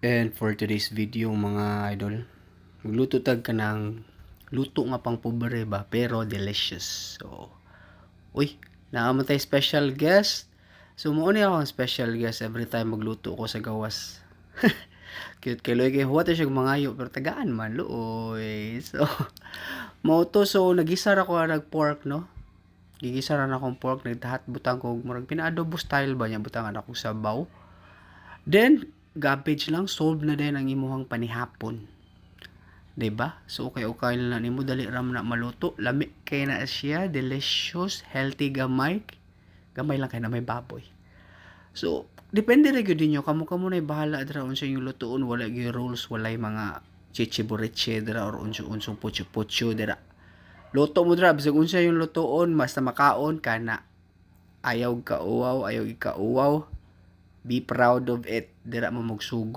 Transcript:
And for today's video mga idol, magluto tag ka ng luto nga pang pobre ba pero delicious. So, uy, naamon tayo special guest. So, mo ni ako ang special guest every time magluto ko sa gawas. Cute kay Loy kay huwat siya mangayo pero tagaan man looy. So, mo to so nagisar ako nag pork no. Gigisaran akong pork nagtahat butang ko murag pina-adobo style ba niya butangan ako sa sabaw. Then garbage lang solve na din ang imuhang panihapon. 'Di ba? So okay na nimo dali ram na maluto. Lami kay na siya, delicious, healthy gamay. Gamay lang kay na may baboy. So depende ra gyud ninyo kamo na bahala dira unsa yung lutoon, wala gyud rules, walay mga chichiburiche dira or unsong putyo-putyo dira. Luto mo dira bisag unsa yung lutoon, basta makaon kana. Ayaw ka uwaw, ayaw ka uwaw. Be proud of it. Dira mo magsugod